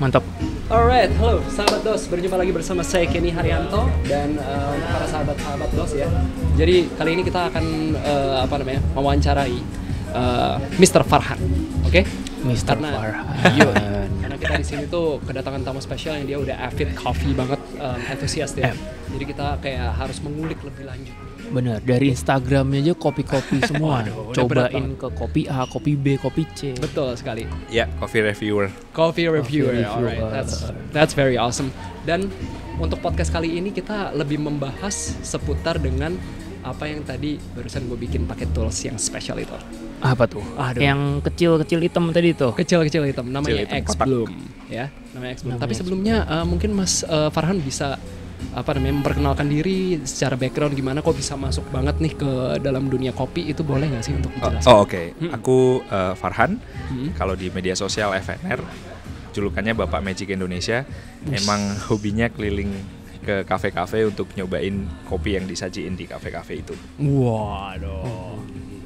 Mantap. Alright, halo sahabat DOS, berjumpa lagi bersama saya Kenny Haryanto dan para sahabat-sahabat DOS ya. Jadi kali ini kita akan mewawancarai Mr. Farhan, oke? Mr. Farhan. Karena kita di sini tuh kedatangan tamu spesial yang dia udah avid coffee banget, antusias ya. Jadi kita kayak harus mengulik lebih lanjut. Bener, dari Instagramnya aja kopi-kopi semua. Waduh, cobain ke kopi A, kopi B, kopi C. Betul sekali. Ya, coffee reviewer. Coffee reviewer. Alright, that's very awesome. Dan untuk podcast kali ini kita lebih membahas seputar dengan apa yang tadi barusan gue bikin pakai tools yang spesial itu. Apa tuh? Aduh. Yang kecil-kecil hitam tadi tuh. Kecil-kecil hitam, namanya Kecil hitam, X-Bloom ya, namanya X-Bloom. Tapi Namanya sebelumnya mungkin Mas Farhan bisa memperkenalkan diri secara background gimana kok bisa masuk banget nih ke dalam dunia kopi, itu boleh nggak sih untuk dijelaskan? Oke. Aku Farhan. Kalau di media sosial FNR, julukannya Bapak Magic Indonesia. Emang hobinya keliling ke kafe-kafe untuk nyobain kopi yang disajiin di kafe-kafe itu. Waduh.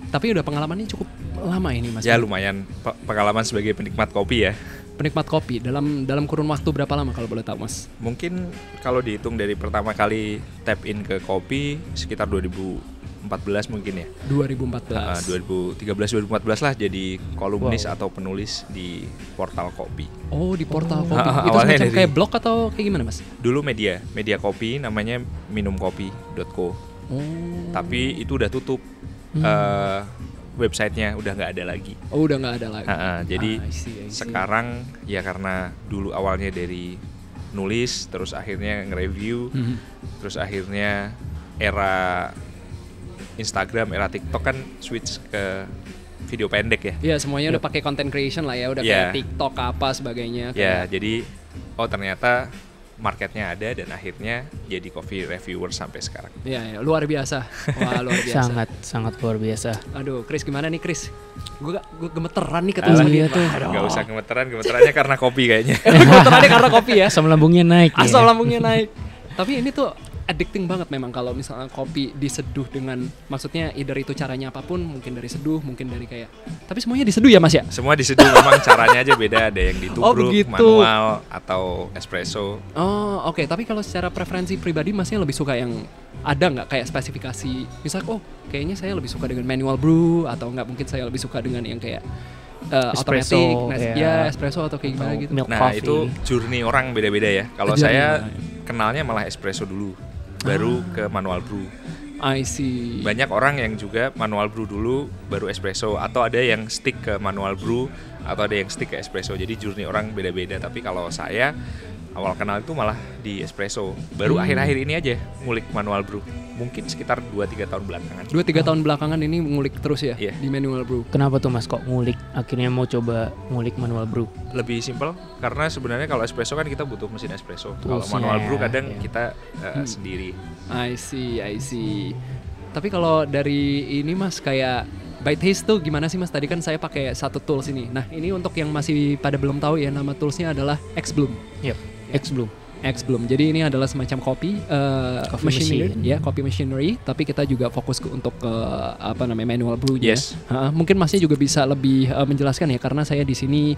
Tapi udah pengalamannya cukup lama ini Mas. Ya lumayan pengalaman sebagai penikmat kopi ya. Penikmat kopi dalam kurun waktu berapa lama kalau boleh tahu Mas? Mungkin kalau dihitung dari pertama kali tap in ke kopi sekitar 2014 mungkin ya. 2014. 2013-2014 lah jadi kolumnis atau penulis di portal kopi. Oh, di portal kopi. Itu Awalnya semacam kayak blog atau kayak gimana Mas? Dulu media kopi namanya minumkopi.co. Tapi itu udah tutup. Websitenya udah nggak ada lagi. Oh, udah nggak ada lagi. Jadi I see. sekarang ya karena dulu awalnya dari nulis, terus akhirnya nge-review, terus akhirnya era Instagram, era TikTok kan switch ke video pendek ya. Iya, semuanya udah pakai content creation lah ya, udah kayak TikTok apa sebagainya. Ya, jadi ternyata marketnya ada dan akhirnya jadi coffee reviewer sampai sekarang. Iya, luar biasa. Wah, luar biasa. sangat luar biasa. Aduh, Chris gimana nih Chris? Gue gemeteran nih ketemu dia tuh. Gak usah gemeterannya karena kopi kayaknya. Gemeterannya karena kopi ya. Asam lambungnya naik. Asam lambungnya naik. Tapi ini tuh addicting banget memang kalau misalnya kopi diseduh dengan, maksudnya either itu caranya apapun, mungkin dari seduh, mungkin dari kayak, tapi semuanya diseduh ya Mas ya? Semua diseduh, memang caranya aja beda, ada yang ditubruk, manual atau espresso. Oh oke. Tapi kalau secara preferensi pribadi Masnya lebih suka yang ada nggak kayak spesifikasi, misal kayaknya saya lebih suka dengan manual brew, atau nggak mungkin saya lebih suka dengan yang kayak Espresso, automatic, espresso atau kayak gimana gitu. Milk Nah coffee. itu journey orang beda-beda ya. Kalau saya kenalnya malah espresso dulu, baru ke manual brew. I see. Banyak orang yang juga manual brew dulu, baru espresso, atau ada yang stick ke manual brew, atau ada yang stick ke espresso. Jadi journey orang beda-beda. Tapi kalau saya awal kenal itu malah di espresso. Baru akhir-akhir ini aja ngulik manual brew. Mungkin sekitar 2-3 tahun belakangan. 2-3 tahun belakangan ini ngulik terus ya Iya. di manual brew. Kenapa tuh Mas kok ngulik? Akhirnya mau coba ngulik manual brew? Lebih simpel karena sebenarnya kalau espresso kan kita butuh mesin espresso. Kalau Toolsnya, manual brew kadang ya. kita sendiri. I see. Tapi kalau dari ini Mas kayak by taste tuh gimana sih Mas? Tadi kan saya pakai satu tools ini. Nah ini untuk yang masih pada belum tahu ya, nama toolsnya adalah X-Bloom. Yep. X-Bloom. X-Bloom. Jadi ini adalah semacam kopi machinery, ya, kopi machinery. Tapi kita juga fokus untuk manual brew. Yes. Mungkin Masnya juga bisa lebih menjelaskan ya, karena saya di sini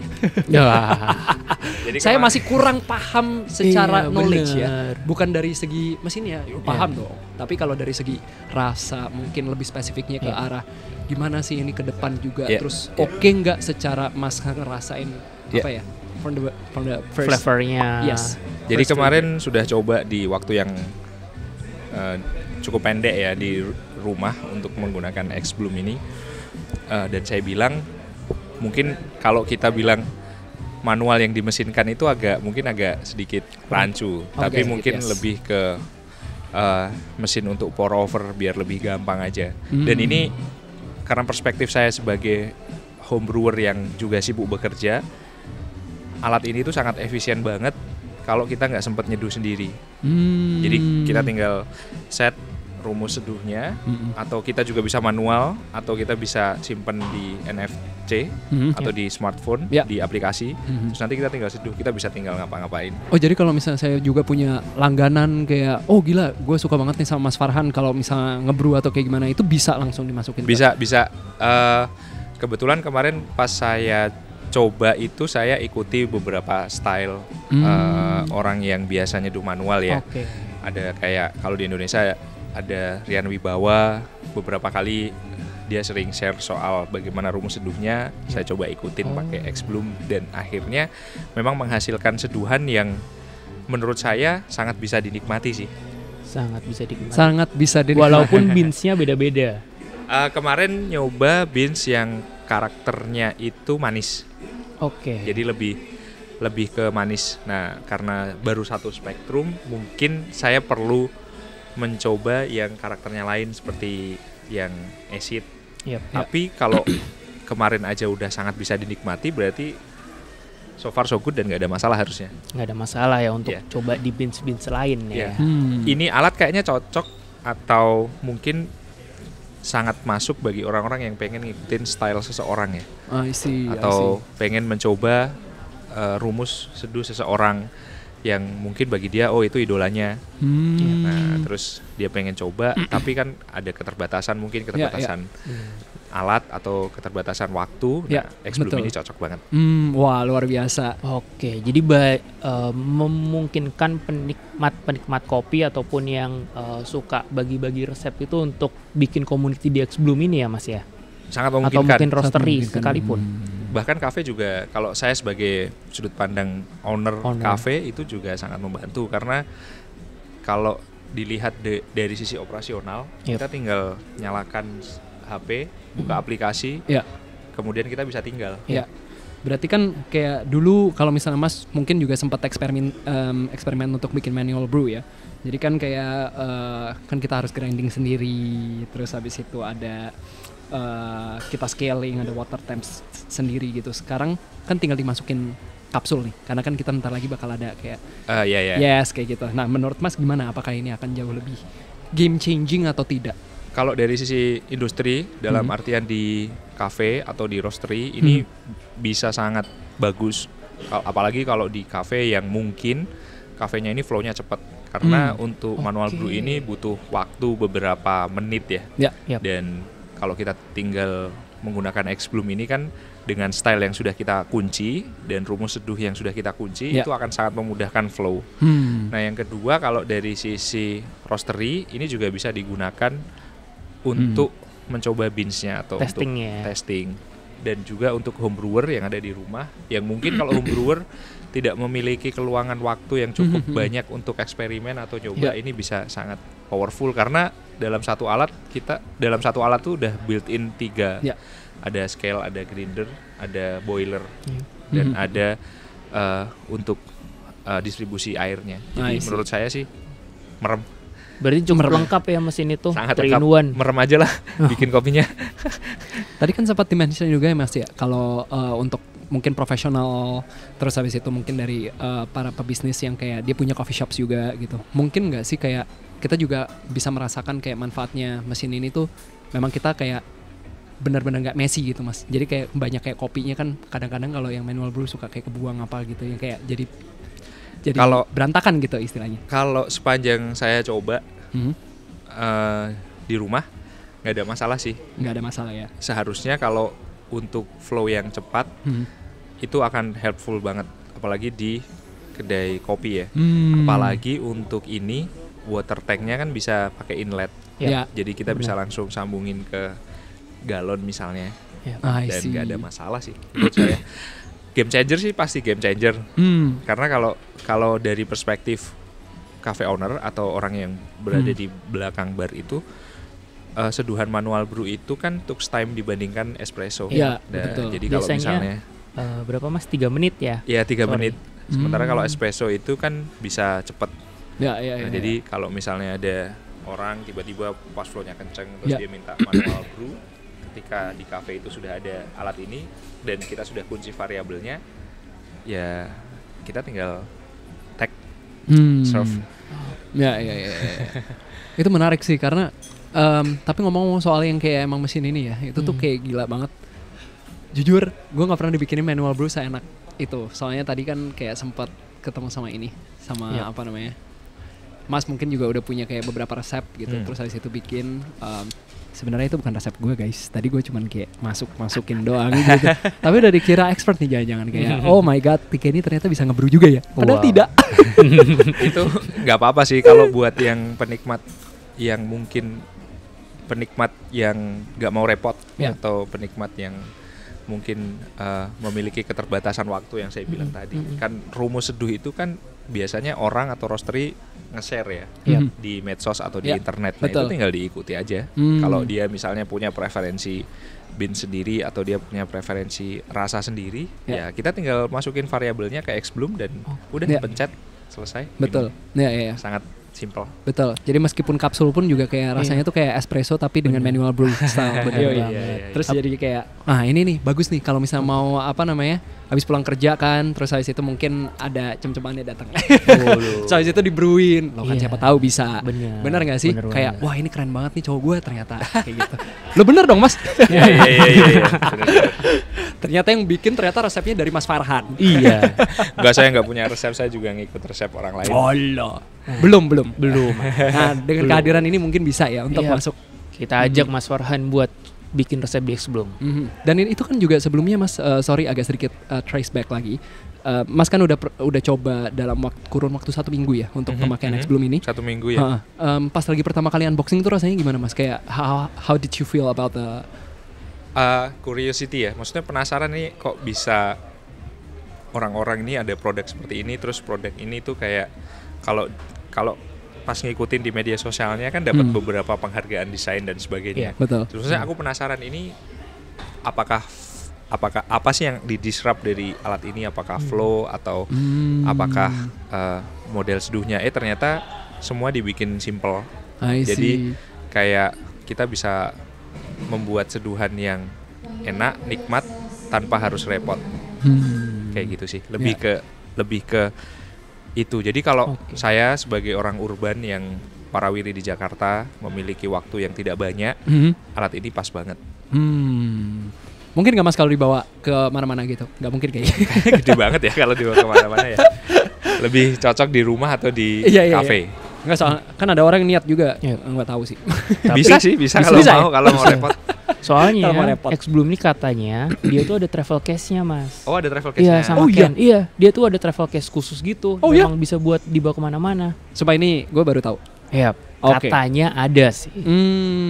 Jadi saya masih kurang paham secara Iya, knowledge bener. ya. Bukan dari segi mesinnya, paham dong. Tapi kalau dari segi rasa mungkin lebih spesifiknya ke arah gimana sih ini ke depan juga. Terus oke nggak secara Mas ngerasain apa ya? From the first flavornya. Yes. Jadi kemarin sudah coba di waktu yang cukup pendek ya di rumah untuk menggunakan X-Bloom ini, dan saya bilang mungkin kalau kita bilang manual yang dimesinkan itu mungkin agak sedikit rancu, tapi mungkin lebih ke mesin untuk pour over biar lebih gampang aja. Dan ini karena perspektif saya sebagai home brewer yang juga sibuk bekerja, alat ini tuh sangat efisien banget kalau kita nggak sempat nyeduh sendiri. Jadi kita tinggal set rumus seduhnya, atau kita juga bisa manual, atau kita bisa simpen di NFC atau di smartphone, di aplikasi. Terus nanti kita tinggal seduh, kita bisa tinggal ngapa-ngapain. Oh jadi kalau misalnya saya juga punya langganan kayak, oh gila gue suka banget nih sama Mas Farhan, kalau misalnya ngebrew atau kayak gimana, itu bisa langsung dimasukin? Bisa. Kebetulan kemarin pas saya coba itu saya ikuti beberapa style orang yang biasanya nyeduh manual ya. Ada kayak kalau di Indonesia ada Rian Wibawa, beberapa kali dia sering share soal bagaimana rumus seduhnya. Saya coba ikutin pakai X-Bloom dan akhirnya memang menghasilkan seduhan yang menurut saya sangat bisa dinikmati sih. Sangat bisa dinikmati. Walaupun beans-nya beda-beda. Kemarin nyoba beans yang karakternya itu manis. Jadi lebih ke manis. Nah, karena baru satu spektrum, mungkin saya perlu mencoba yang karakternya lain seperti yang acid. Tapi kalau kemarin aja udah sangat bisa dinikmati, berarti so far so good dan nggak ada masalah harusnya. Nggak ada masalah ya untuk coba di beans lain ya. Ini alat kayaknya cocok atau mungkin sangat masuk bagi orang-orang yang pengen ngikutin style seseorang ya. Atau pengen mencoba rumus seduh seseorang yang mungkin bagi dia itu idolanya. Nah, terus dia pengen coba tapi kan ada keterbatasan, mungkin keterbatasan alat atau keterbatasan waktu. Nah, X-Bloom ini cocok banget. Wah, luar biasa. Jadi memungkinkan penikmat kopi ataupun yang suka bagi-bagi resep itu untuk bikin community di X-Bloom ini ya Mas ya. Sangat memungkinkan. Atau mungkin roastery sekalipun. Bahkan kafe juga, kalau saya sebagai sudut pandang owner kafe itu juga sangat membantu, karena kalau dilihat dari sisi operasional, kita tinggal nyalakan HP, buka aplikasi, kemudian kita bisa tinggal. Berarti kan kayak dulu kalau misalnya Mas mungkin juga sempat eksperimen untuk bikin manual brew ya. Jadi kan kayak kan kita harus grinding sendiri, terus habis itu ada kita scaling, ada water temps sendiri gitu. Sekarang kan tinggal dimasukin kapsul nih, karena kan kita bentar lagi bakal ada kayak kayak gitu. Nah, menurut Mas gimana? Apakah ini akan jauh lebih game changing atau tidak? Kalau dari sisi industri, dalam artian di cafe atau di roastery, ini bisa sangat bagus. Apalagi kalau di cafe yang mungkin kafenya ini flow-nya cepat. Karena untuk manual brew ini butuh waktu beberapa menit ya. Dan kalau kita tinggal menggunakan X-Bloom ini kan dengan style yang sudah kita kunci dan rumus seduh yang sudah kita kunci, itu akan sangat memudahkan flow. Nah, yang kedua, kalau dari sisi roastery ini juga bisa digunakan untuk mencoba beans-nya atau untuk testing, dan juga untuk homebrewer yang ada di rumah yang mungkin kalau homebrewer tidak memiliki keluangan waktu yang cukup banyak untuk eksperimen atau nyoba, ini bisa sangat powerful karena dalam satu alat tuh udah built-in 3. Ada scale, ada grinder, ada boiler, dan ada untuk distribusi airnya. Jadi menurut saya sih merem. Berarti cukup lengkap ya mesin itu. Sangat lengkap. Merem aja lah bikin kopinya. Tadi kan sempat dimention juga ya Mas ya, kalau untuk mungkin profesional, terus habis itu mungkin dari para pebisnis yang kayak dia punya coffee shops juga gitu. Mungkin nggak sih kayak kita juga bisa merasakan kayak manfaatnya mesin ini tuh, memang kita kayak benar-benar nggak messy gitu Mas. Jadi kayak banyak kayak kopinya kan kadang-kadang kalau yang manual brew suka kayak kebuang apa gitu, yang kayak jadi kalau berantakan gitu istilahnya. Kalau sepanjang saya coba di rumah nggak ada masalah sih. Nggak ada masalah ya. Seharusnya kalau untuk flow yang cepat itu akan helpful banget, apalagi di kedai kopi ya. Apalagi untuk ini water tanknya kan bisa pakai inlet. Jadi kita bisa langsung sambungin ke galon misalnya, dan nggak ada masalah sih menurut saya. Game changer sih pasti game changer. Karena kalau dari perspektif cafe owner atau orang yang berada di belakang bar itu, seduhan manual brew itu kan took time dibandingkan espresso. Betul. Jadi kalau misalnya berapa Mas? 3 menit ya? Iya, 3 menit. Sementara kalau espresso itu kan bisa cepet. Jadi kalau misalnya ada orang tiba-tiba pas flow-nya kenceng terus dia minta manual brew, ketika di cafe itu sudah ada alat ini dan kita sudah kunci variabelnya, ya kita tinggal tag serve. Itu menarik sih karena tapi ngomong soal yang kayak emang mesin ini ya, itu tuh kayak gila banget. Jujur, gue nggak pernah dibikinin manual brew seenak itu. Soalnya tadi kan kayak sempat ketemu sama apa namanya, Mas mungkin juga udah punya kayak beberapa resep gitu. Terus habis itu bikin sebenarnya itu bukan resep gue guys. Tadi gue cuman kayak masukin doang gitu. Tapi udah dikira expert nih jangan-jangan kayak oh my god, Pika ini ternyata bisa ngebrew juga ya. Padahal tidak. Itu nggak apa-apa sih kalau buat yang penikmat yang mungkin penikmat yang nggak mau repot atau penikmat yang mungkin memiliki keterbatasan waktu yang saya bilang tadi. Kan rumus seduh itu kan biasanya orang atau roastery nge-share ya di medsos atau di internet. Nah itu tinggal diikuti aja. Kalau dia misalnya punya preferensi bean sendiri atau dia punya preferensi rasa sendiri, ya kita tinggal masukin variabelnya ke X-Bloom dan udah pencet selesai. Betul. Ya. Sangat simple. Betul. Jadi meskipun kapsul pun juga kayak rasanya tuh kayak espresso tapi dengan manual brew style. Terus jadi kayak ini nih bagus nih kalau misalnya mau habis pulang kerja kan, terus habis itu mungkin ada cem-cemannya datang. So habis itu di-brewin. Lo kan siapa tahu bisa. Bener gak sih? Kayak wah ini keren banget nih cowok gue ternyata kayak gitu. Lo bener dong Mas? Iya. Ternyata yang bikin ternyata resepnya dari Mas Farhan. Iya. Enggak, saya nggak punya resep, saya juga ngikut resep orang lain. Belum. Nah, dengan kehadiran ini mungkin bisa ya untuk masuk. Kita ajak Mas Farhan buat bikin resep di X-Bloom. Dan itu kan juga sebelumnya Mas, sorry agak sedikit trace back lagi. Mas kan udah coba dalam kurun waktu 1 minggu ya untuk pemakaian X-Bloom ini. 1 minggu ya. Pas lagi pertama kali unboxing itu rasanya gimana Mas? Kayak how did you feel about the curiosity ya, maksudnya penasaran nih kok bisa orang-orang ini ada produk seperti ini, terus produk ini tuh kayak kalau pas ngikutin di media sosialnya kan dapat beberapa penghargaan desain dan sebagainya. Betul. Terus aku penasaran ini apakah apa sih yang didisrupt dari alat ini, apakah flow atau apakah model seduhnya ternyata semua dibikin simple. Jadi kayak kita bisa membuat seduhan yang enak, nikmat tanpa harus repot. Kayak gitu sih. Lebih ke itu. Jadi kalau saya sebagai orang urban yang warawiri di Jakarta memiliki waktu yang tidak banyak, alat ini pas banget. Mungkin nggak Mas kalau dibawa ke mana-mana gitu? Nggak mungkin kayaknya. Gede banget ya kalau dibawa ke mana-mana ya. Lebih cocok di rumah atau di kafe. Enggak, soal kan ada orang yang niat juga. Enggak tahu sih. Bisa kalau mau repot. Soalnya X-Bloom ini katanya dia tuh ada travel case-nya Mas. Oh ada travel case-nya? Iya sama Ken. Iya dia tuh ada travel case khusus gitu. Memang bisa buat dibawa kemana-mana. Supaya ini gue baru tahu. Iya. Katanya ada sih.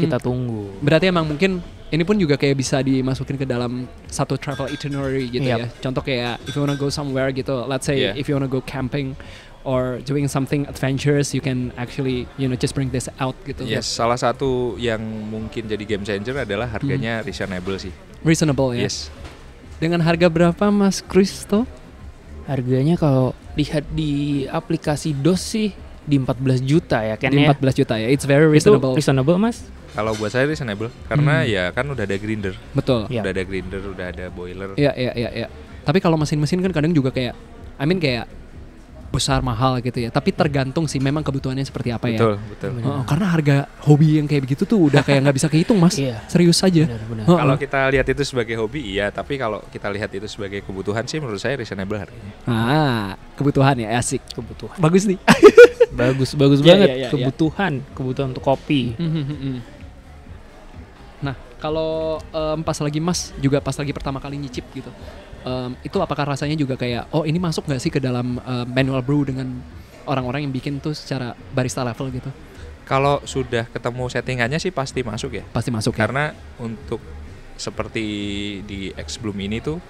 Kita tunggu. Berarti emang mungkin ini pun juga kayak bisa dimasukin ke dalam satu travel itinerary gitu ya. Contoh kayak if you wanna go somewhere gitu, let's say if you wanna go camping or doing something adventurous, you can actually just bring this out gitu. Yes, salah satu yang mungkin jadi game changer adalah harganya reasonable sih. Reasonable ya. Yes. Dengan harga berapa Mas Kristo? Harganya kalau lihat di aplikasi DOS sih di 14 juta ya kan ya. 14 juta ya. It's very reasonable. Itu reasonable Mas? Kalau buat saya reasonable karena ya kan udah ada grinder. Betul. Udah ada grinder, udah ada boiler. Iya. Tapi kalau mesin-mesin kan kadang juga kayak kayak besar mahal gitu ya. Tapi tergantung sih memang kebutuhannya seperti apa ya. Betul. Karena harga hobi yang kayak begitu tuh udah kayak nggak bisa kehitung Mas. Serius aja. Benar. Kalau kita lihat itu sebagai hobi iya, tapi kalau kita lihat itu sebagai kebutuhan sih menurut saya reasonable harganya. Kebutuhan ya, asik. Kebutuhan. Bagus nih. bagus banget. Kebutuhan untuk kopi. Nah, kalau pas lagi pertama kali nyicip gitu. Itu apakah rasanya juga kayak ini masuk nggak sih ke dalam manual brew dengan orang-orang yang bikin tuh secara barista level gitu? Kalau sudah ketemu settingannya sih pasti masuk ya. Pasti masuk. Karena untuk seperti di X-Bloom ini tuh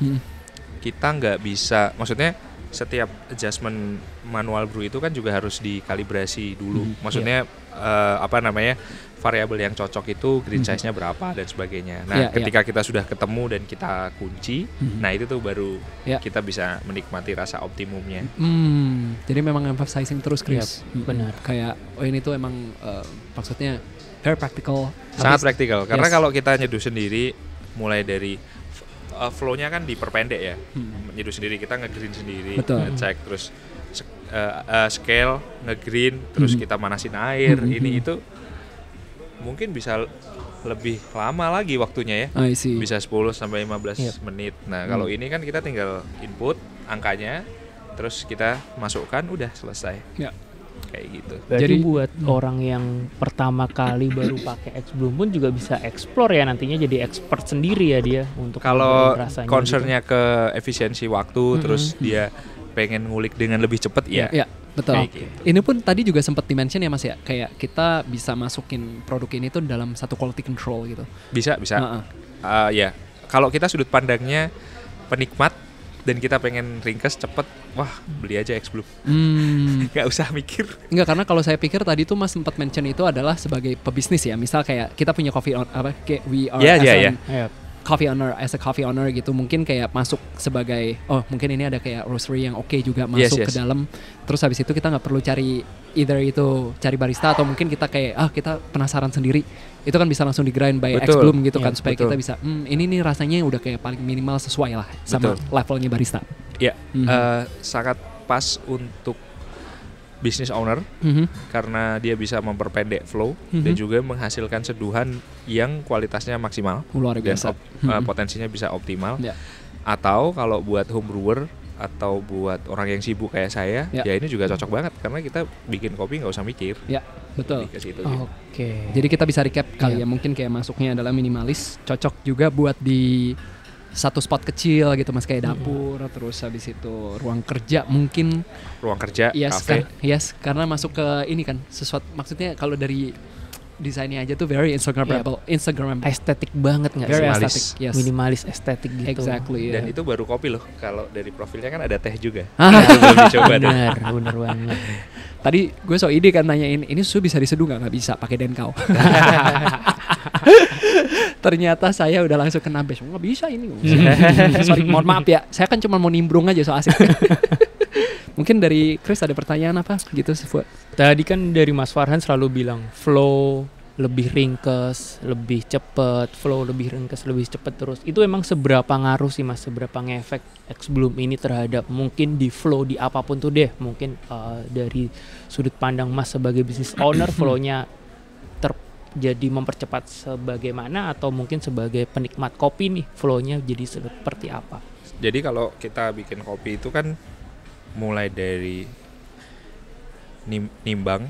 kita nggak bisa, maksudnya setiap adjustment manual brew itu kan juga harus dikalibrasi dulu. Maksudnya variabel yang cocok itu green size-nya berapa dan sebagainya. Nah, ketika kita sudah ketemu dan kita kunci, nah itu tuh baru kita bisa menikmati rasa optimumnya. Jadi memang emphasizing terus Chris. Benar. Kayak ini tuh emang maksudnya very practical. Sangat praktikal. Karena kalau kita nyeduh sendiri, mulai dari flow-nya kan diperpendek ya. Nyeduh sendiri, kita nge-green sendiri, ngecek terus scale, nge-green, terus kita manasin air, ini itu mungkin bisa lebih lama lagi waktunya ya. Bisa 10 sampai 15 menit. Nah, kalau ini kan kita tinggal input angkanya, terus kita masukkan udah selesai. kayak gitu. Berarti Jadi buat orang yang pertama kali baru pakai X-Bloom pun juga bisa explore ya, nantinya jadi expert sendiri ya dia untuk Kalau rasanya concernnya ke efisiensi waktu, terus dia pengen ngulik dengan lebih cepat ya. Ya, betul. Kayak gitu. Ini pun tadi juga sempat di-mention ya Mas ya, kayak kita bisa masukin produk ini tuh dalam satu quality control gitu. Bisa. Ya, kalau kita sudut pandangnya penikmat dan kita pengen ringkes cepet, wah beli aja X-Bloom. Nggak usah mikir. Enggak, karena kalau saya pikir tadi tuh Mas sempat mention itu adalah sebagai pebisnis ya. Misal kayak kita punya coffee kayak we are coffee owner, as a coffee owner gitu, mungkin kayak masuk sebagai mungkin ini ada kayak roastery yang oke juga masuk ke dalam. Terus habis itu kita nggak perlu cari either itu cari barista atau mungkin kita kayak kita penasaran sendiri. Itu kan bisa langsung di-grind by X-Bloom gitu kan, supaya kita bisa ini nih rasanya udah kayak paling minimal sesuai lah sama levelnya barista. Ya, sangat pas untuk business owner karena dia bisa memperpendek flow dan juga menghasilkan seduhan yang kualitasnya maksimal, luar biasa, dan potensinya bisa optimal. Atau kalau buat home brewer atau buat orang yang sibuk kayak saya, ya ini juga cocok banget karena kita bikin kopi nggak usah mikir. Ya, betul. Oke. Jadi kita bisa recap kali ya, mungkin kayak masuknya adalah minimalis, cocok juga buat di satu spot kecil gitu Mas, kayak dapur, terus habis itu ruang kerja mungkin. Ruang kerja, kafe. Karena masuk ke ini kan sesuatu, maksudnya kalau dari desainnya aja tuh very Instagramable, estetik banget nggak sih? Minimalis, minimalis estetik gitu. Exactly. Dan itu baru kopi loh. Kalau dari profilnya kan ada teh juga. Belum dicoba deh. Bener banget. Tadi gue so ide kan nanyain, ini susu bisa diseduh nggak bisa pakai Denkau. Ternyata saya udah langsung kena bash. Nggak bisa ini. Sorry, mohon maaf ya. Saya kan cuma mau nimbrung aja so asik. Mungkin dari Chris ada pertanyaan apa gitu Fuad? Tadi kan dari Mas Farhan selalu bilang flow lebih ringkes, lebih cepet, flow lebih ringkes, lebih cepet terus. Itu emang seberapa ngaruh sih Mas, seberapa ngefek X-Bloom ini terhadap mungkin di flow di apapun tuh deh. Mungkin dari sudut pandang Mas sebagai business owner, flow-nya jadi mempercepat sebagaimana, atau mungkin sebagai penikmat kopi nih flow-nya jadi seperti apa? Jadi kalau kita bikin kopi itu kan mulai dari nimbang,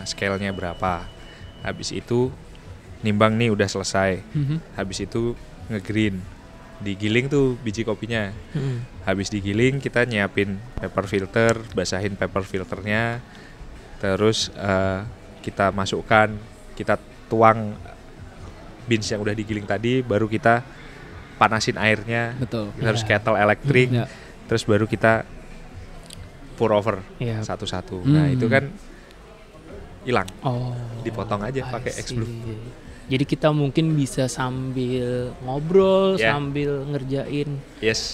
scale-nya berapa, habis itu nimbang nih udah selesai, habis itu nge-green, digiling tuh biji kopinya, habis digiling kita nyiapin paper filter, basahin paper filternya, terus kita masukkan, kita tuang beans yang udah digiling tadi, baru kita panasin airnya, kita harus kettle elektrik, terus baru kita pour over satu-satu. Nah itu kan hilang, dipotong aja pakai X-Bloom. Jadi kita mungkin bisa sambil ngobrol, sambil ngerjain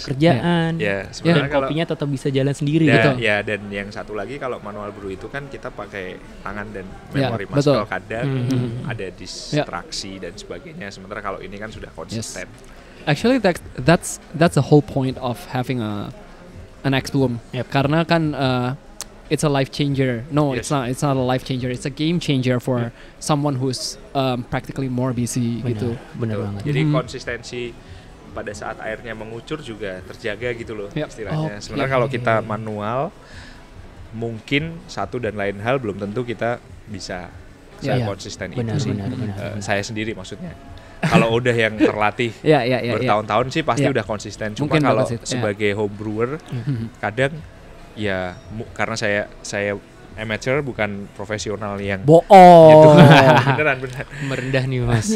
kerjaan, dan kopinya tetap bisa jalan sendiri gitu. Ya, dan yang satu lagi kalau manual brew itu kan kita pakai tangan dan memori muscle, kadang ada distraksi dan sebagainya. Sementara kalau ini kan sudah konsisten. Actually that's the whole point of having an X-Bloom. Karena kan it's a life changer. No, it's not a life changer. It's a game changer for someone who's practically more busy gitu. Benar banget. Jadi konsistensi pada saat airnya mengucur juga terjaga gitu loh istilahnya. Sebenarnya kalau kita manual mungkin satu dan lain hal belum tentu kita bisa konsisten itu sih. Saya sendiri maksudnya. Kalau udah yang terlatih bertahun-tahun sih pasti udah konsisten. Cuma kalau sebagai home brewer kadang ya karena saya amateur, bukan profesional yang gitu. beneran merendah nih Mas.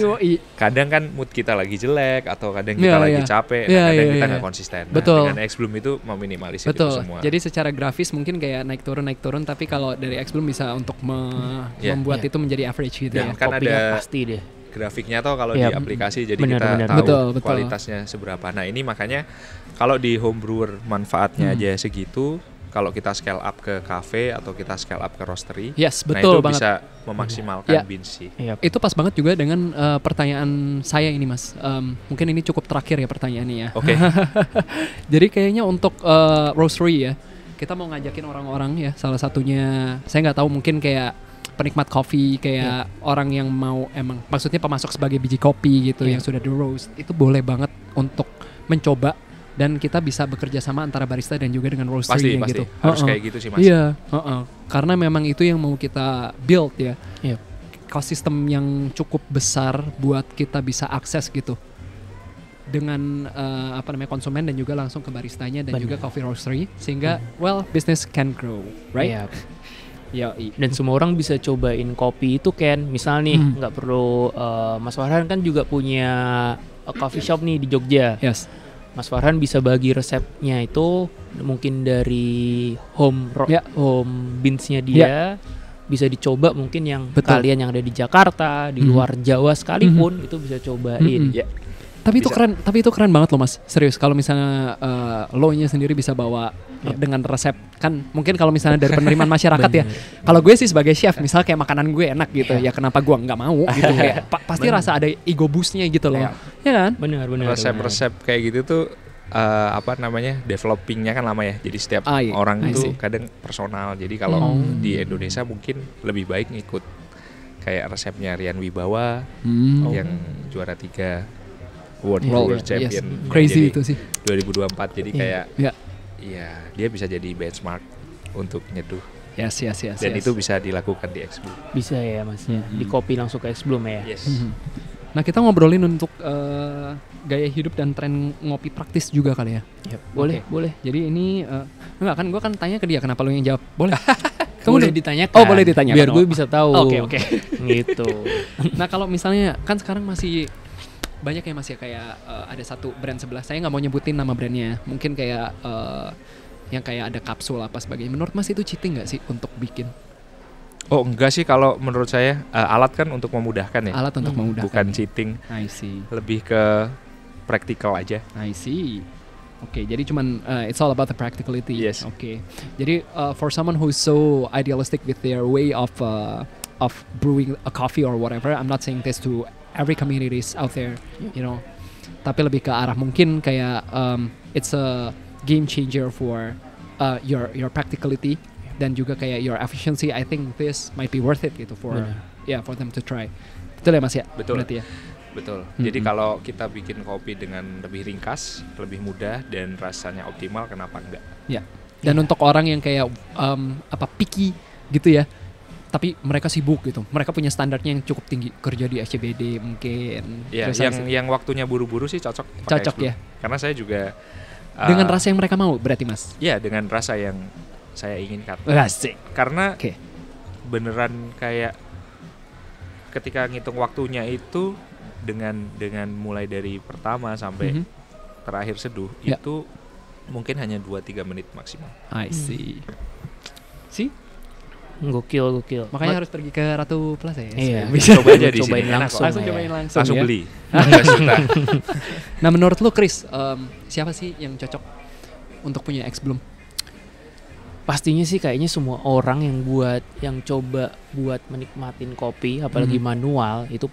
Kadang kan mood kita lagi jelek atau kadang kita lagi capek, kadang kita nggak konsisten. Dengan X-Bloom itu meminimalisir itu semua. Jadi secara grafis mungkin kayak naik turun, tapi kalau dari X-Bloom bisa untuk membuat itu menjadi average gitu. Dan kan ada pasti deh grafiknya tuh kalau di aplikasi, jadi kita tahu kualitasnya seberapa. Nah ini makanya kalau di home brewer manfaatnya aja segitu. Kalau kita scale up ke cafe atau kita scale up ke roastery, nah itu banget. Bisa memaksimalkan beans sih. Itu pas banget juga dengan pertanyaan saya ini Mas. Mungkin ini cukup terakhir ya pertanyaannya ya. Oke. Jadi kayaknya untuk roastery ya, kita mau ngajakin orang-orang ya. Salah satunya saya nggak tahu, mungkin kayak penikmat kopi, kayak orang yang mau emang maksudnya pemasok sebagai biji kopi gitu yang sudah di roast, itu boleh banget untuk mencoba dan kita bisa bekerja sama antara barista dan juga dengan roastery pasti gitu. Harus kayak gitu sih Mas. Iya, karena memang itu yang mau kita build ya. Yep. Ekosistem yang cukup besar buat kita bisa akses gitu dengan konsumen dan juga langsung ke baristanya dan juga coffee roastery sehingga business can grow, right? Yep. Dan semua orang bisa cobain kopi itu kan, misal nih nggak perlu Mas Farhan kan juga punya coffee shop nih di Jogja. Yes. Mas Farhan bisa bagi resepnya itu mungkin dari home beans-nya dia bisa dicoba mungkin yang kalian yang ada di Jakarta, di luar Jawa sekalipun itu bisa cobain. Tapi itu keren banget loh Mas. Serius kalau misalnya lo-nya sendiri bisa bawa dengan resep kan mungkin kalau misalnya dari penerimaan masyarakat ya. Kalau gue sih sebagai chef misalnya kayak makanan gue enak gitu ya kenapa gue nggak mau gitu kayak pasti rasa ada ego boost-nya gitu loh. Ya kan? Benar. Resep-resep kayak gitu tuh developingnya kan lama ya. Jadi setiap orang itu kadang personal. Jadi kalau di Indonesia mungkin lebih baik ngikut kayak resepnya Rian Wibawa yang juara 3 World Champion. Crazy itu sih 2024 jadi kayak dia bisa jadi benchmark untuk nyeduh. Yes. Dan itu bisa dilakukan di X Bloom. Bisa ya Mas di kopi langsung ke X Bloom ya. Yes. Nah kita ngobrolin untuk gaya hidup dan tren ngopi praktis juga kali ya. Boleh. Jadi ini enggak kan gue kan tanya ke dia kenapa lo yang jawab. Boleh. Boleh ditanyakan. Oh boleh ditanyakan. Biar gue bisa tahu. Oke. Gitu. Nah kalau misalnya kan sekarang masih banyak ya Mas ya kayak ada satu brand sebelah saya nggak mau nyebutin nama brandnya mungkin kayak yang kayak ada kapsul apa sebagainya. Menurut Mas itu cheating nggak sih untuk bikin? Oh enggak sih kalau menurut saya alat kan untuk memudahkan ya. Alat untuk memudahkan. Bukan cheating. I see. Lebih ke praktikal aja. I see. Oke, jadi cuman it's all about the practicality. Yes. Oke. Jadi for someone who's so idealistic with their way of brewing a coffee or whatever, I'm not saying this to every communities out there, you know. Tapi lebih ke arah mungkin kayak it's a game changer for your practicality dan juga kayak your efficiency. I think this might be worth it gitu for them to try. Betul ya Mas ya? Betul. Berarti ya. Betul. Jadi kalau kita bikin kopi dengan lebih ringkas, lebih mudah dan rasanya optimal, kenapa enggak? Ya. Dan untuk orang yang kayak picky gitu ya. Tapi mereka sibuk gitu. Mereka punya standarnya yang cukup tinggi, kerja di SCBD mungkin. Ya, yang waktunya buru-buru sih cocok ya. Karena saya juga dengan rasa yang mereka mau berarti Mas. Iya, dengan rasa yang saya inginkan. Asik. Karena beneran kayak ketika ngitung waktunya itu dengan mulai dari pertama sampai terakhir seduh itu mungkin hanya 2-3 menit maksimal. I see. See? Gokil. Makanya harus pergi ke Ratu Plaza ya. Iya. Bisa coba aja di sini. Langsung cobain langsung. Langsung ya? beli. Nah, menurut lu Chris, siapa sih yang cocok untuk punya X Bloom? Pastinya sih kayaknya semua orang yang coba buat menikmatin kopi apalagi manual itu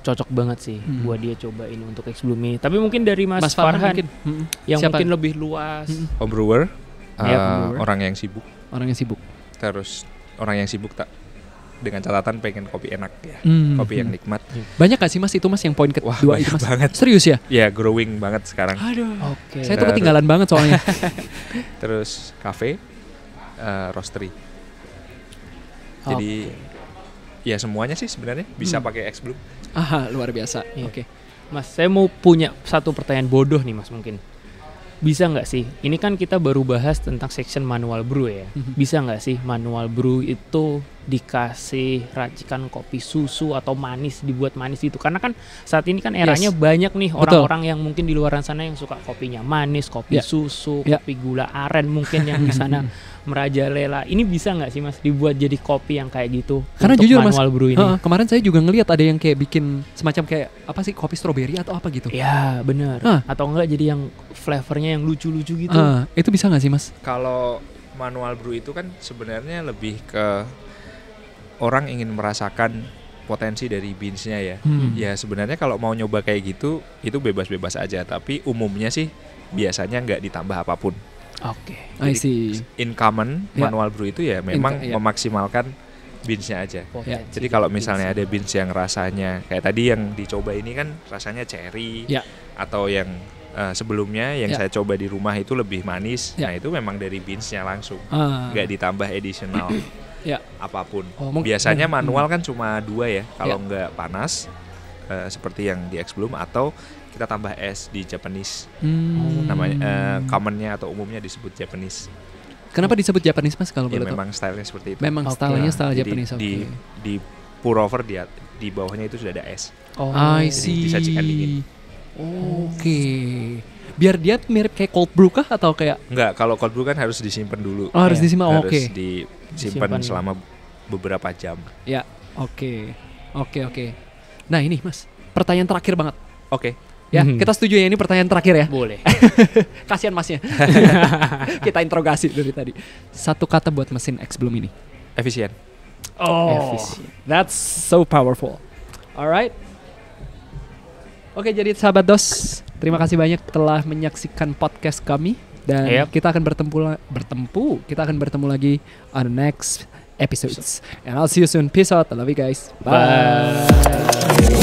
cocok banget sih buat dia cobain untuk X Bloom ini. Tapi mungkin dari Mas Farhan yang siapa? mungkin lebih luas. Home brewer, orang yang sibuk. Terus orang yang sibuk dengan catatan pengen kopi enak ya, kopi yang nikmat. Banyak gak sih Mas itu Mas yang poin kedua itu Mas? Banget. Serius ya? Ya growing banget sekarang. Aduh. Oke. Saya tuh ketinggalan banget soalnya. Terus cafe, roastery. Jadi ya semuanya sih sebenarnya bisa pakai X Bloom. Aha, luar biasa. Iya. Oke. Mas, saya mau punya satu pertanyaan bodoh nih Mas mungkin. Bisa nggak sih? Ini kan kita baru bahas tentang section manual brew ya. Bisa nggak sih manual brew itu dikasih racikan kopi susu atau dibuat manis gitu? Karena kan saat ini kan eranya banyak nih orang-orang yang mungkin di luar sana yang suka kopinya manis, kopi susu, kopi gula aren mungkin yang di sana merajalela. Ini bisa nggak sih Mas dibuat jadi kopi yang kayak gitu? Karena untuk jujur manual Mas, brew ini? Kemarin saya juga ngelihat ada yang kayak bikin semacam kayak apa sih kopi stroberi atau apa gitu. Ya benar. Atau enggak jadi yang flavornya yang lucu-lucu gitu. Itu bisa nggak sih Mas? Kalau manual brew itu kan sebenarnya lebih ke orang ingin merasakan potensi dari beansnya ya. Ya sebenarnya kalau mau nyoba kayak gitu itu bebas-bebas aja. Tapi umumnya sih biasanya nggak ditambah apapun. Oke. I see. In common manual brew itu ya memang memaksimalkan beansnya aja. Jadi kalau misalnya ada beans yang rasanya kayak tadi yang dicoba ini kan rasanya cherry atau yang Sebelumnya yang saya coba di rumah itu lebih manis. Nah itu memang dari beansnya langsung, nggak ditambah additional apapun. Biasanya manual kan cuma 2 ya, kalau nggak panas seperti yang di X-Bloom, atau kita tambah es di Japanese. Namanya commonnya atau umumnya disebut Japanese. Kenapa disebut Japanese, Mas, kalau boleh tahu? Memang stylenya seperti itu. Memang stylenya style Japanese. Di pour over di bawahnya itu sudah ada es. I see. Disajikan dingin. Oke. Biar dia mirip kayak cold brew kah atau kayak? Enggak, kalau cold brew kan harus disimpan dulu. Harus disimpan. Harus disimpan selama beberapa jam. Ya, oke. Nah ini, Mas, pertanyaan terakhir banget. Oke. Ya, kita setuju ya, ini pertanyaan terakhir ya? Boleh. Kasihan Masnya. Kita interogasi dari tadi. 1 kata buat mesin X-Bloom ini. Efisien. Efisien. That's so powerful. Alright. Oke, jadi sahabat DOS, terima kasih banyak telah menyaksikan podcast kami, dan kita akan kita akan bertemu lagi on the next episodes. And I'll see you soon. Peace out. I love you guys. Bye.